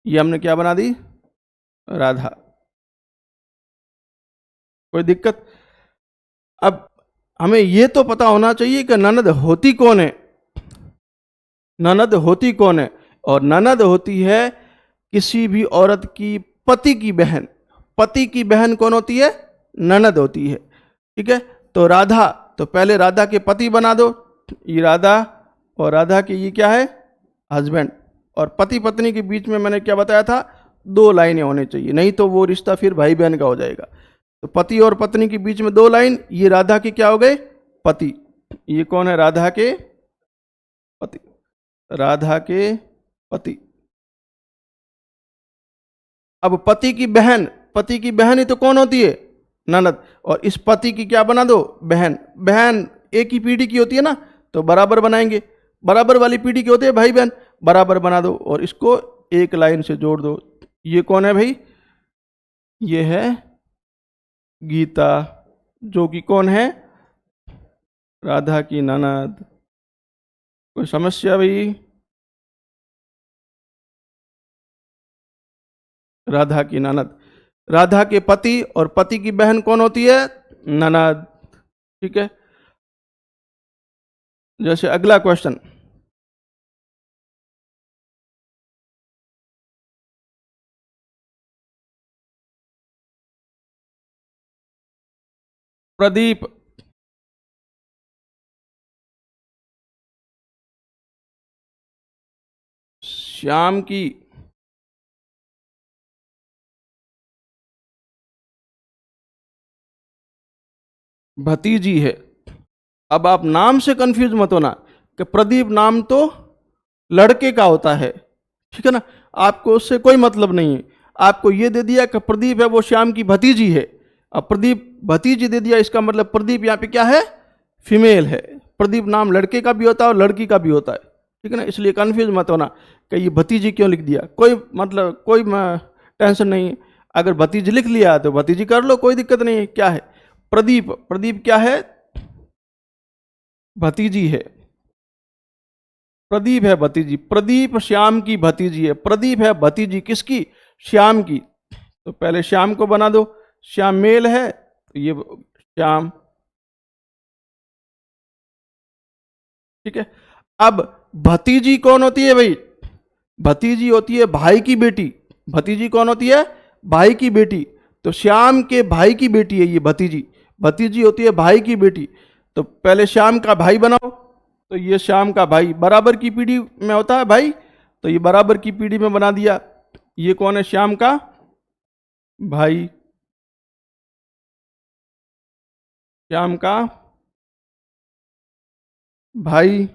ये हमने क्या बना दी? राधा। कोई दिक्कत? अब हमें ये तो पता होना चाहिए कि ननद होती कौन है। ननद होती कौन है? और ननद होती है किसी भी औरत की पति की बहन। पति की बहन कौन होती है? ननद होती है। ठीक है, तो राधा, तो पहले राधा के पति बना दो। ये राधा और राधा के ये क्या है? हस्बैंड। और पति पत्नी के बीच में मैंने क्या बताया था? 2 लाइनें होनी चाहिए, नहीं तो वो रिश्ता फिर भाई बहन का हो जाएगा। तो पति और पत्नी के बीच में 2 लाइन, ये राधा के क्या हो गए? पति। ये कौन है? राधा के पति। राधा के पति। अब पति की बहन, पति की बहन ही तो कौन होती है? ननद। और इस पति की क्या बना दो? बहन। बहन एक ही पीढ़ी की होती है ना, तो बराबर बनाएंगे। बराबर वाली पीढ़ी की होती है भाई बहन, बराबर बना दो और इसको एक लाइन से जोड़ दो। ये कौन है भाई? ये है गीता, जो कि कौन है? राधा की ननद। कोई समस्या भाई? राधा की ननद। राधा के पति और पति की बहन कौन होती है? ननद। ठीक है, जैसे अगला क्वेश्चन। प्रदीप। श्याम की भतीजी है। अब आप नाम से कंफ्यूज मत होना कि प्रदीप नाम तो लड़के का होता है, ठीक है ना। आपको उससे कोई मतलब नहीं है। आपको ये दे दिया कि प्रदीप है वो श्याम की भतीजी है। अब प्रदीप भतीजी दे दिया, इसका मतलब प्रदीप यहाँ पे क्या है? फीमेल है। प्रदीप नाम लड़के का भी होता है और लड़की का भी होता है, ठीक है ना। इसलिए कंफ्यूज मत होना कि ये भतीजी क्यों लिख दिया। कोई मतलब कोई टेंशन नहीं है। अगर भतीजी लिख लिया तो भतीजी कर लो, कोई दिक्कत नहीं है। क्या है? प्रदीप। प्रदीप क्या है? भतीजी है। प्रदीप है भतीजी। प्रदीप श्याम की भतीजी है। प्रदीप है भतीजी किसकी? श्याम की। तो पहले श्याम को बना दो। श्याम मेल है तो ये श्याम। ठीक है, अब भतीजी कौन होती है भाई? भतीजी होती है भाई की बेटी। भतीजी कौन होती है? भाई की बेटी। तो श्याम के भाई की बेटी है ये भतीजी। भतीजी होती है भाई की बेटी। तो पहले श्याम का भाई बनाओ। तो ये श्याम का भाई बराबर की पीढ़ी में होता है भाई, तो ये बराबर की पीढ़ी में बना दिया। ये कौन है? श्याम का भाई। श्याम का भाई।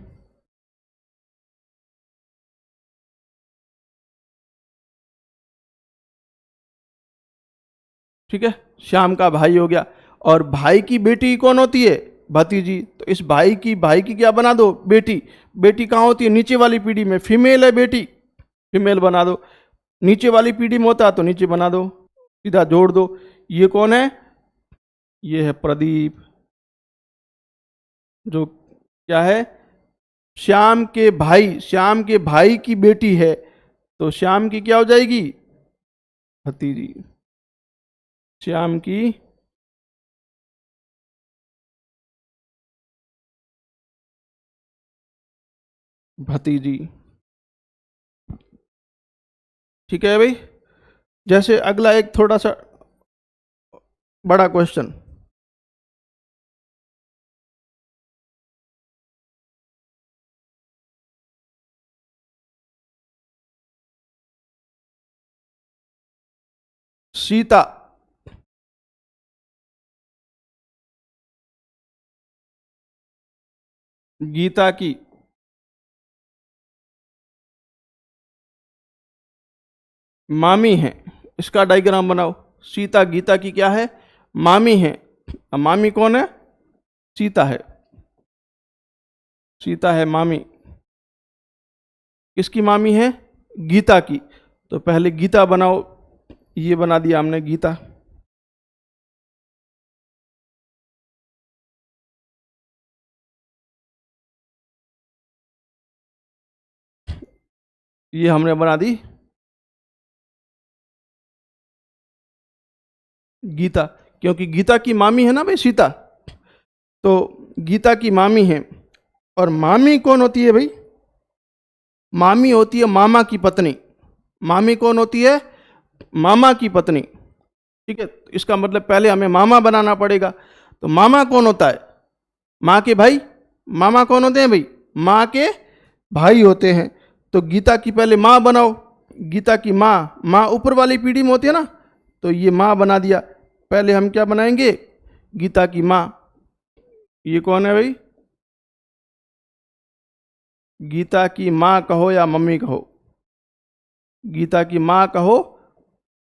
ठीक है, श्याम का भाई हो गया। और भाई की बेटी कौन होती है? भतीजी। तो इस भाई की क्या बना दो? बेटी। बेटी कहाँ होती है? नीचे वाली पीढ़ी में। फीमेल है बेटी, फीमेल बना दो। नीचे वाली पीढ़ी में होता तो नीचे बना दो, सीधा जोड़ दो। ये कौन है? ये है प्रदीप, जो क्या है? श्याम के भाई। श्याम के भाई की बेटी है, तो श्याम की क्या हो जाएगी? भतीजी। श्याम की भतीजी। ठीक है भाई। जैसे अगला एक थोड़ा सा बड़ा क्वेश्चन। सीता गीता की मामी है, इसका डायग्राम बनाओ। सीता गीता की क्या है? मामी है। अब मामी कौन है? सीता है। सीता है मामी। किसकी मामी है? गीता की। तो पहले गीता बनाओ। ये बना दिया हमने गीता। ये हमने बना दी गीता, क्योंकि गीता की मामी है ना भाई सीता। तो गीता की मामी है। और मामी कौन होती है भाई? मामी होती है मामा की पत्नी। मामी कौन होती है? मामा की पत्नी। ठीक है, इसका मतलब पहले हमें मामा बनाना पड़ेगा। तो मामा कौन होता है? माँ के भाई। मामा कौन होते हैं भाई? माँ के भाई होते हैं। तो गीता की पहले माँ बनाओ। गीता की माँ, माँ ऊपर वाली पीढ़ी में होती है ना, तो ये माँ बना दिया। पहले हम क्या बनाएंगे? गीता की माँ। ये कौन है भाई? गीता की माँ कहो या मम्मी कहो, गीता की माँ कहो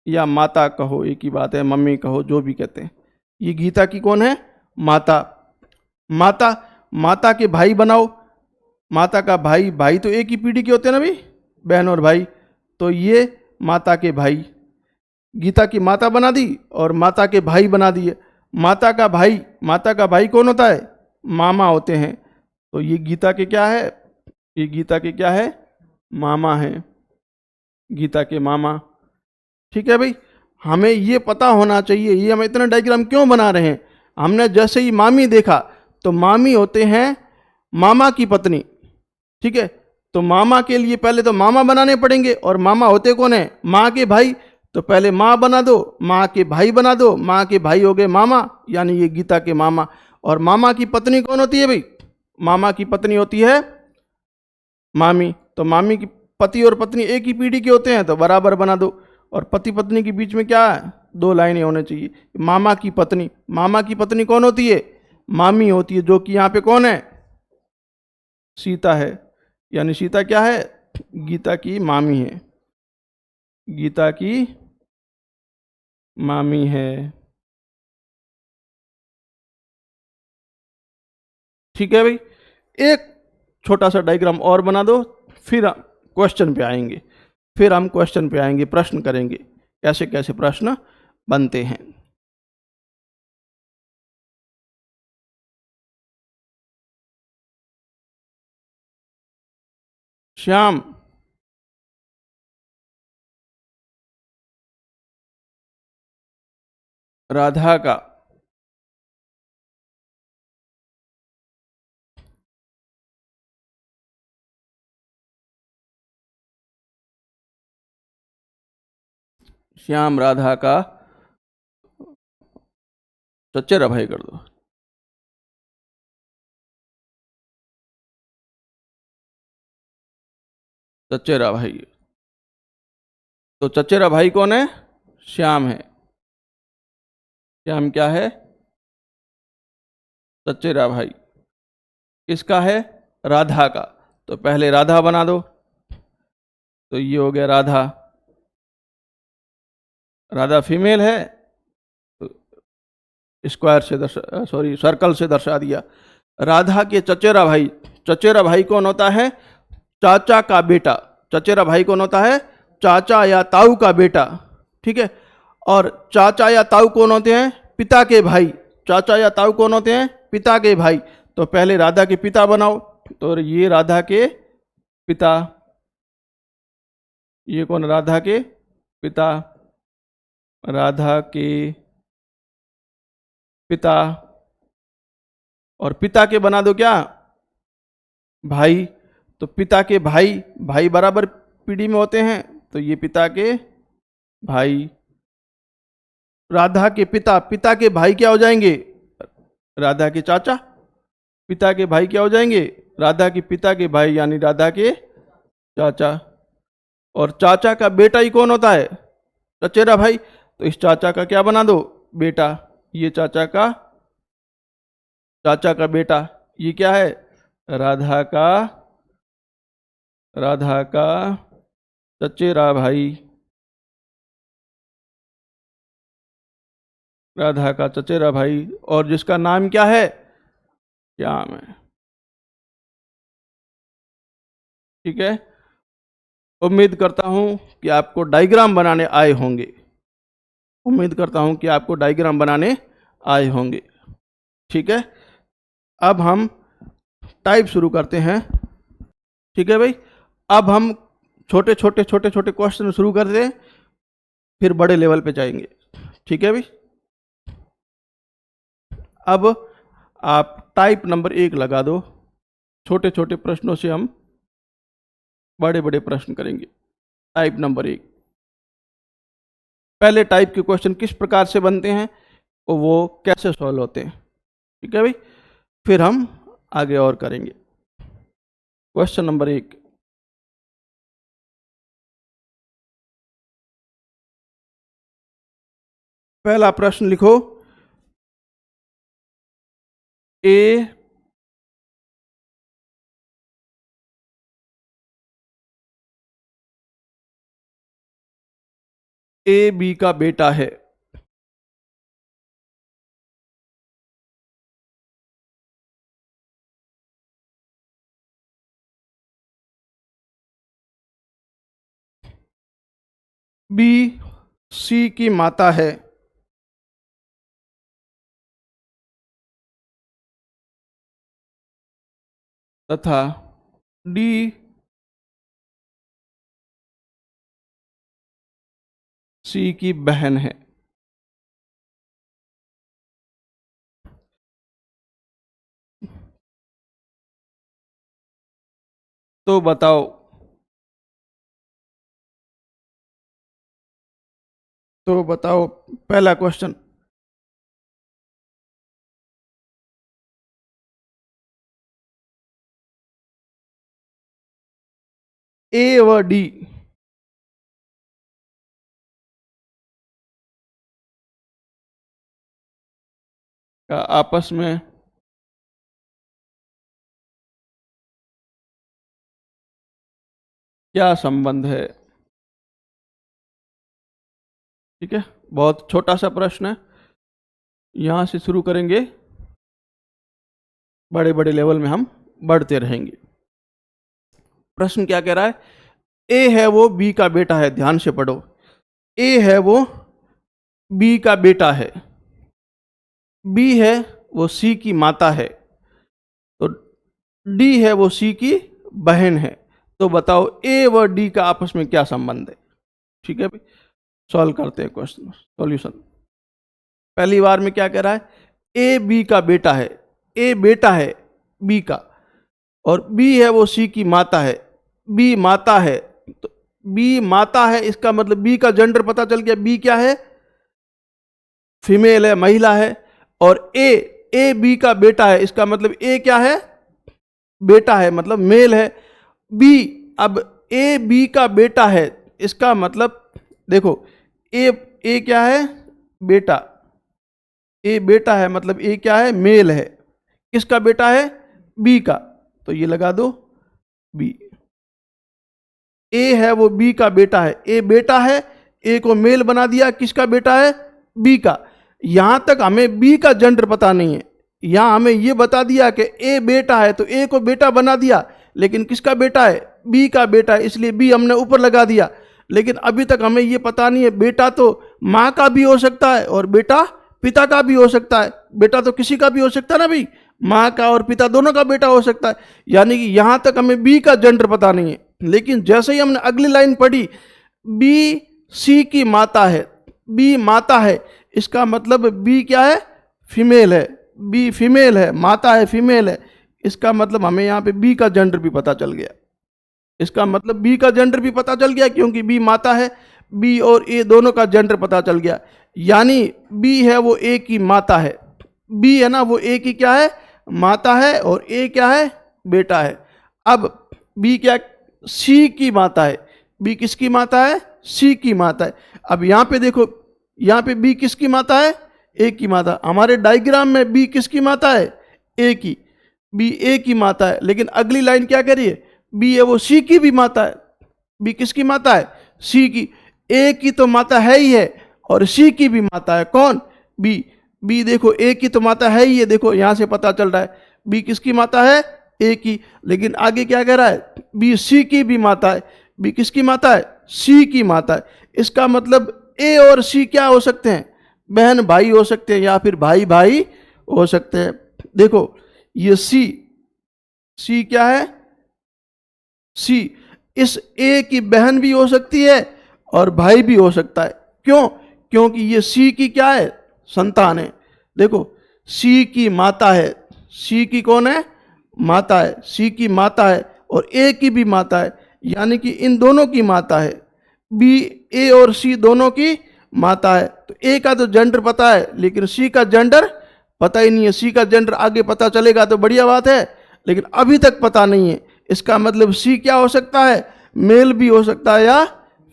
या माता कहो, एक ही बात है, मम्मी कहो, जो भी कहते हैं। ये गीता की कौन है? माता। माता, माता के भाई बनाओ। माता का भाई, भाई तो एक ही पीढ़ी के होते हैं ना भाई, बहन और भाई। तो ये माता के भाई। गीता की माता बना दी और माता के भाई बना दिए। माता का भाई, माता का भाई कौन होता है? मामा होते हैं। तो ये गीता के क्या है? ये गीता के क्या है? मामा है। गीता के मामा। ठीक है भाई। हमें ये पता होना चाहिए, ये हम इतना डायग्राम क्यों बना रहे हैं। हमने जैसे ही मामी देखा, तो मामी होते हैं मामा की पत्नी। ठीक है, तो मामा के लिए पहले तो मामा बनाने पड़ेंगे, और मामा होते कौन है? माँ के भाई। तो पहले माँ बना दो, माँ के भाई बना दो, माँ के भाई हो गए मामा, यानी ये गीता के मामा। और मामा की पत्नी कौन होती है भाई? मामा की पत्नी होती है मामी। तो मामी की पति और पत्नी एक ही पीढ़ी के होते हैं, तो बराबर बना दो। और पति पत्नी के बीच में क्या है? दो लाइनें होने चाहिए। मामा की पत्नी, मामा की पत्नी कौन होती है? मामी होती है, जो कि यहाँ पे कौन है? सीता है। यानी सीता क्या है? गीता की मामी है। गीता की मामी है। ठीक है भाई। एक छोटा सा डायग्राम और बना दो, फिर क्वेश्चन पे आएंगे। फिर हम क्वेश्चन पे आएंगे, प्रश्न करेंगे कैसे कैसे प्रश्न बनते हैं। श्याम राधा का श्याम राधा का चचेरा भाई कर दो। चचेरा भाई। तो चचेरा भाई कौन है? श्याम है। श्याम क्या है? चचेरा भाई। किसका है? राधा का। तो पहले राधा बना दो। तो ये हो गया राधा। राधा फीमेल है, तो स्क्वायर से दर्शा, सॉरी सर्कल से दर्शा दिया। राधा के चचेरा भाई। चचेरा भाई कौन होता है? चाचा का बेटा। चचेरा भाई कौन होता है? चाचा या ताऊ का बेटा। ठीक है। और चाचा या ताऊ कौन होते हैं? पिता के भाई। चाचा या ताऊ कौन होते हैं? पिता के भाई। तो पहले राधा के पिता बनाओ। तो ये राधा के पिता। ये कौन? राधा के पिता। राधा के पिता, और पिता के बना दो क्या, भाई। तो पिता के भाई, भाई बराबर पीढ़ी में होते हैं, तो ये पिता के भाई। राधा के पिता, पिता के भाई क्या हो जाएंगे, राधा के चाचा। पिता के भाई क्या हो जाएंगे, राधा के पिता के भाई यानी राधा के चाचा। और चाचा का बेटा ही कौन होता है, चचेरा भाई। तो इस चाचा का क्या बना दो, बेटा। ये चाचा का बेटा, ये क्या है, राधा का चचेरा भाई। राधा का चचेरा भाई, और जिसका नाम क्या है, श्याम है। ठीक है। उम्मीद करता हूं कि आपको डायग्राम बनाने आए होंगे। उम्मीद करता हूं कि आपको डायग्राम बनाने आए होंगे। ठीक है। अब हम टाइप शुरू करते हैं। ठीक है भाई। अब हम छोटे छोटे क्वेश्चन शुरू करते हैं, फिर बड़े लेवल पे जाएंगे। ठीक है भाई। अब आप टाइप नंबर 1 लगा दो। छोटे छोटे प्रश्नों से हम बड़े बड़े प्रश्न करेंगे। Type number 1। पहले टाइप के क्वेश्चन किस प्रकार से बनते हैं और वो कैसे सॉल्व होते हैं। ठीक है भाई। फिर हम आगे और करेंगे। Question number 1। पहला प्रश्न लिखो, ए बी का बेटा है। बी सी की माता है। तथा डी सी की बहन है। तो बताओ पहला क्वेश्चन, ए व डी का आपस में क्या संबंध है। ठीक है। बहुत छोटा सा प्रश्न है, यहां से शुरू करेंगे, बड़े बड़े लेवल में हम बढ़ते रहेंगे। प्रश्न क्या कह रहा है, ए है वो बी का बेटा है। ध्यान से पढ़ो। ए है वो बी का बेटा है, बी है वो सी की माता है, तो डी है वो सी की बहन है। तो बताओ ए व डी का आपस में क्या संबंध है। ठीक है भाई। सॉल्व करते हैं क्वेश्चन, सॉल्यूशन। पहली बार में क्या कह रहा है, ए बी का बेटा है। ए बेटा है बी का, और बी है वो सी की माता है। बी माता है, तो बी माता है, इसका मतलब बी का जेंडर पता चल गया। बी क्या है, फीमेल है, महिला है। और ए बी का बेटा है, इसका मतलब ए क्या है, बेटा है, मतलब मेल है। बी, अब ए बी का बेटा है, इसका मतलब देखो, ए क्या है, बेटा। ए बेटा है मतलब ए क्या है, मेल है। किसका बेटा है, बी का। तो ये लगा दो बी। ए है वो बी का बेटा है, ए बेटा है, ए को मेल बना दिया, किसका बेटा है, बी का। यहां तक हमें बी का जेंडर पता नहीं है। यहां हमें ये बता दिया कि ए बेटा है, तो ए को बेटा बना दिया, लेकिन किसका बेटा है, बी का बेटा है, इसलिए बी हमने ऊपर लगा दिया। लेकिन अभी तक हमें ये पता नहीं है, बेटा तो माँ का भी हो सकता है और बेटा पिता का भी हो सकता है। बेटा तो किसी का भी हो सकता है ना भाई, माँ का और पिता दोनों का बेटा हो सकता है। यानी कि यहां तक हमें बी का जेंडर पता नहीं है। लेकिन जैसे ही हमने अगली लाइन पढ़ी, बी सी की माता है, बी माता है, इसका मतलब बी क्या है? फीमेल है। बी फीमेल है, माता है, फीमेल है, इसका मतलब हमें यहाँ पे बी का जेंडर भी पता चल गया। इसका मतलब बी का जेंडर भी पता चल गया, क्योंकि बी माता है, बी और ए दोनों का जेंडर पता चल गया। यानी बी है वो ए की माता है। बी है ना वो ए की क्या है? माता है, और ए क्या है? बेटा है। अब बी क्या? सी की माता है। बी किसकी माता है? सी की माता है। अब यहाँ पे देखो, यहाँ पे बी किसकी माता है? ए की माता। हमारे डायग्राम में बी किसकी माता है? ए की। बी ए की माता है, लेकिन अगली लाइन क्या करिए? बी है वो सी की भी माता है। बी किसकी माता है? सी की। ए की तो माता है ही है, और सी की भी माता है। कौन? बी। बी देखो ए की तो माता है ही है, देखो यहां से पता चल रहा है। बी किसकी माता है? ए की। लेकिन आगे क्या कह रहा है? बी सी की भी माता है। बी किसकी माता है? सी की माता है। इसका मतलब ए और सी क्या हो सकते हैं? बहन भाई हो सकते हैं, या फिर भाई भाई हो सकते हैं। देखो ये सी क्या है? सी इस ए की बहन भी हो सकती है और भाई भी हो सकता है। क्यों? क्योंकि ये सी की क्या है? संतान है। देखो सी की माता है। सी की कौन है? माता है। सी की माता है और ए की भी माता है, यानी कि इन दोनों की माता है। बी ए और सी दोनों की माता है। तो ए का तो जेंडर पता है, लेकिन सी का जेंडर पता ही नहीं है। सी का जेंडर आगे पता चलेगा तो बढ़िया बात है, लेकिन अभी तक पता नहीं है। इसका मतलब सी क्या हो सकता है? मेल भी हो सकता है या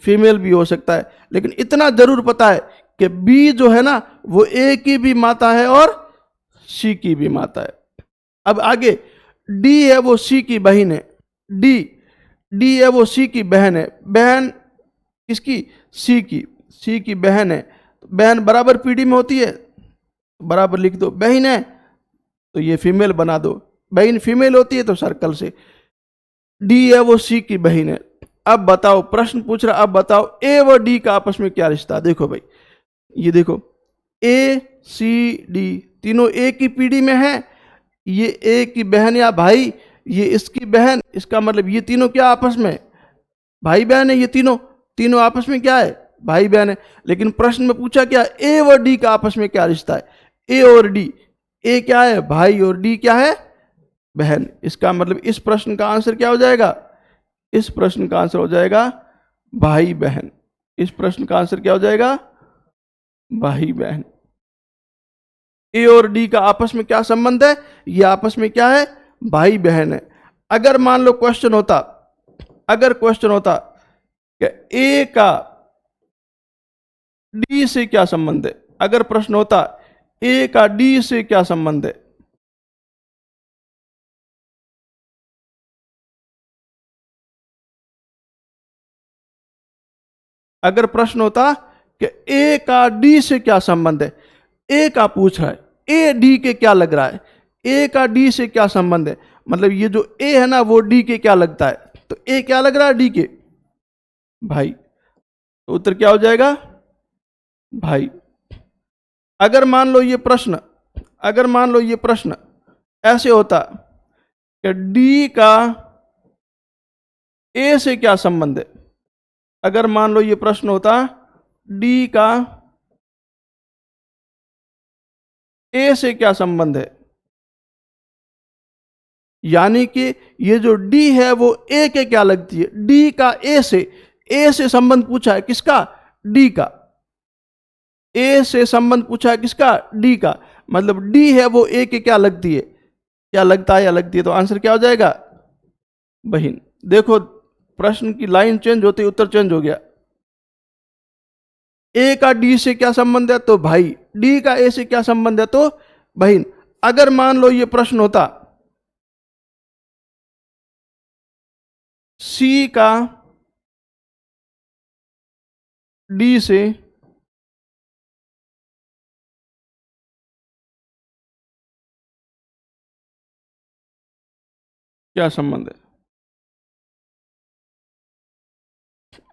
फीमेल भी हो सकता है। लेकिन इतना जरूर पता है कि बी जो है ना वो ए की भी माता है और सी की भी माता है। अब आगे डी है वो सी की बहन है। डी डी है वो सी की बहन है। बहन किसकी? सी की। सी की बहन है। बहन बराबर पीढ़ी में होती है, बराबर लिख दो। बहन है तो ये फीमेल बना दो, बहन फीमेल होती है तो सर्कल से। डी है वो सी की बहन है। अब बताओ, प्रश्न पूछ रहा, अब बताओ ए व डी का आपस में क्या रिश्ता? देखो भाई, ये देखो ए सी डी तीनों ए की पीढ़ी में है। ये ए की बहन या भाई, ये इसकी बहन, इसका मतलब ये तीनों क्या आपस में भाई बहन है। ये तीनों तीनों आपस में क्या है? भाई बहन है। लेकिन प्रश्न में पूछा क्या? ए व डी का आपस में क्या रिश्ता है? ए और डी, ए क्या है? भाई, और डी क्या है? बहन। इसका मतलब इस प्रश्न का आंसर क्या हो जाएगा? इस प्रश्न का आंसर हो जाएगा भाई बहन। इस प्रश्न का आंसर क्या हो जाएगा? भाई बहन। ए और डी का आपस में क्या संबंध है? ये आपस में क्या है? भाई बहन है। अगर मान लो क्वेश्चन होता, अगर क्वेश्चन होता कि ए का डी से क्या संबंध है, अगर प्रश्न होता ए का डी से क्या संबंध है, अगर प्रश्न होता कि ए का डी से क्या संबंध है, ए का पूछ रहा है, ए डी के क्या लग रहा है, ए का डी से क्या संबंध है, मतलब ये जो ए है ना वो डी के क्या लगता है, तो ए क्या लग रहा है? डी के भाई। तो उत्तर क्या हो जाएगा? भाई। अगर मान लो ये प्रश्न, अगर मान लो ये प्रश्न ऐसे होता कि डी का ए से क्या संबंध है, अगर मान लो ये प्रश्न होता डी का ए से क्या संबंध है, यानी कि ये जो डी है वो ए के क्या लगती है, डी का ए से संबंध पूछा है किसका? डी का। ए से संबंध पूछा है किसका? डी का। मतलब डी है वो ए के क्या लगती है, क्या लगता है या लगती है, तो आंसर क्या हो जाएगा? बहन। देखो प्रश्न की लाइन चेंज होती, उत्तर चेंज हो गया। ए का डी से क्या संबंध है, तो भाई। डी का ए से क्या संबंध है, तो बहन। अगर मान लो ये प्रश्न होता सी का डी से क्या संबंध है,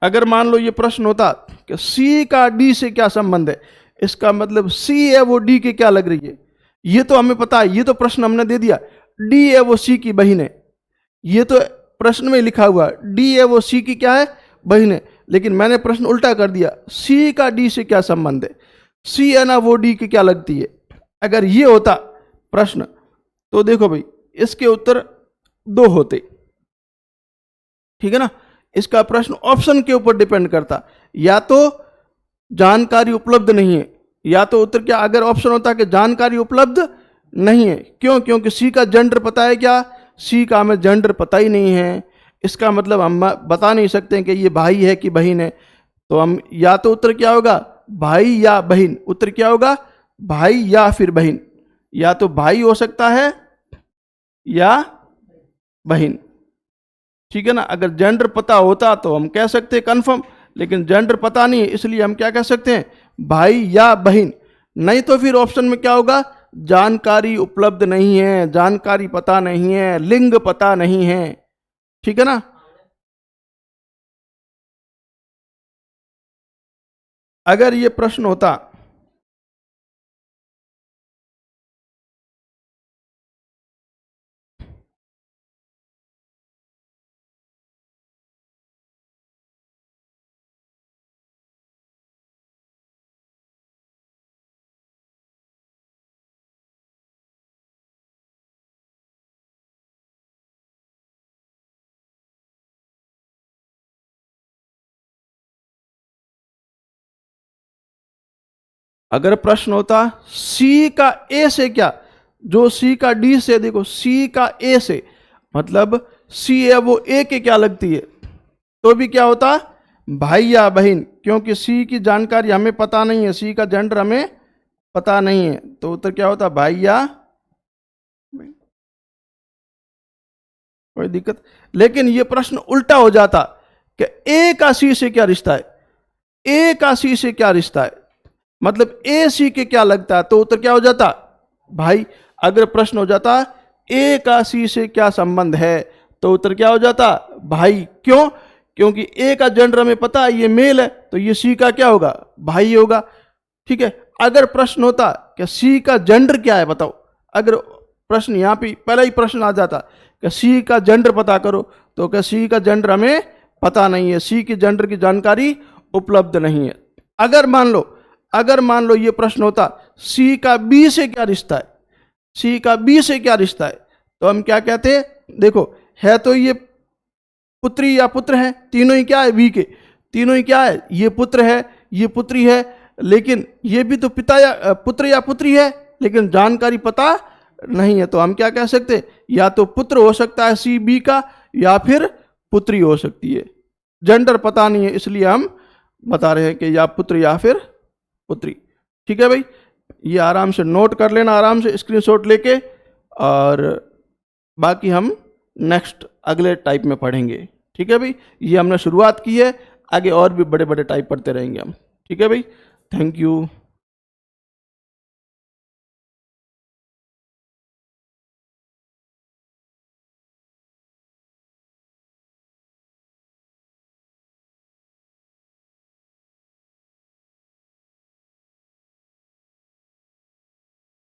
अगर मान लो ये प्रश्न होता कि सी का डी से क्या संबंध है, इसका मतलब सी है वो डी के क्या लग रही है, ये तो हमें पता है, ये तो प्रश्न हमने दे दिया। डी है वो सी की बहन है, ये तो प्रश्न में लिखा हुआ है, डी है वो सी की क्या है? बहन है। लेकिन मैंने प्रश्न उल्टा कर दिया, सी का डी से क्या संबंध है, सी है ना वो डी की क्या लगती है। अगर ये होता प्रश्न तो देखो भाई इसके उत्तर 2 होते, ठीक है ना। इसका प्रश्न ऑप्शन के ऊपर डिपेंड करता, या तो जानकारी उपलब्ध नहीं है, या तो उत्तर क्या, अगर ऑप्शन होता कि जानकारी उपलब्ध नहीं है। क्यों? क्योंकि सी का जेंडर पता है क्या, सी का हमें जेंडर पता ही नहीं है। इसका मतलब हम बता नहीं सकते कि ये भाई है कि बहन है। तो हम या तो उत्तर क्या होगा, भाई या बहन। उत्तर क्या होगा, भाई या फिर बहन। या तो भाई हो सकता है या बहन, ठीक है ना। अगर जेंडर पता होता तो हम कह सकते हैं कन्फर्म, लेकिन जेंडर पता नहीं है, इसलिए हम क्या कह सकते हैं, भाई या बहन। नहीं तो फिर ऑप्शन में क्या होगा, जानकारी उपलब्ध नहीं है, जानकारी पता नहीं है, लिंग पता नहीं है, ठीक है ना। अगर ये प्रश्न होता अगर प्रश्न होता सी का ए से क्या, जो सी का डी से, देखो सी का ए से मतलब सी है वो ए के क्या लगती है, तो भी क्या होता, भाई या बहन। क्योंकि सी की जानकारी हमें पता नहीं है, सी का जेंडर हमें पता नहीं है, तो उत्तर क्या होता, भाई या बहन। कोई दिक्कत। लेकिन ये प्रश्न उल्टा हो जाता कि ए का सी से क्या रिश्ता है, ए का सी से क्या रिश्ता है, मतलब ए सी के क्या लगता है, तो उत्तर क्या हो जाता, भाई। अगर प्रश्न हो जाता ए का सी से क्या संबंध है, तो उत्तर क्या हो जाता, भाई। क्यों? क्योंकि ए का जेंडर हमें पता है, ये मेल है, तो ये सी का क्या होगा, भाई होगा, ठीक है। अगर प्रश्न होता कि सी का जेंडर क्या है बताओ, अगर प्रश्न यहाँ पे पहला ही प्रश्न आ जाता कि सी का जेंडर पता करो, तो क्या सी का जेंडर हमें पता नहीं है, सी के जेंडर की जानकारी उपलब्ध नहीं है। अगर मान लो ये प्रश्न होता सी का बी से क्या रिश्ता है, सी का बी से क्या रिश्ता है, तो हम क्या कहते हैं, देखो है तो ये पुत्री या पुत्र है, तीनों ही क्या है, बी के तीनों ही क्या है, ये पुत्र है, ये पुत्री है, लेकिन ये भी तो पिता या पुत्र या पुत्री है, लेकिन जानकारी पता नहीं है। तो हम क्या कह सकते हैं, या तो पुत्र हो सकता है सी बी का, या फिर पुत्री हो सकती है। जेंडर पता नहीं है, इसलिए हम बता रहे हैं कि या पुत्र या फिर पुत्री, ठीक है भाई। ये आराम से नोट कर लेना, आराम से स्क्रीनशॉट लेके, और बाकी हम नेक्स्ट अगले टाइप में पढ़ेंगे, ठीक है भाई। ये हमने शुरुआत की है, आगे और भी बड़े बड़े टाइप पढ़ते रहेंगे हम, ठीक है भाई। Thank you.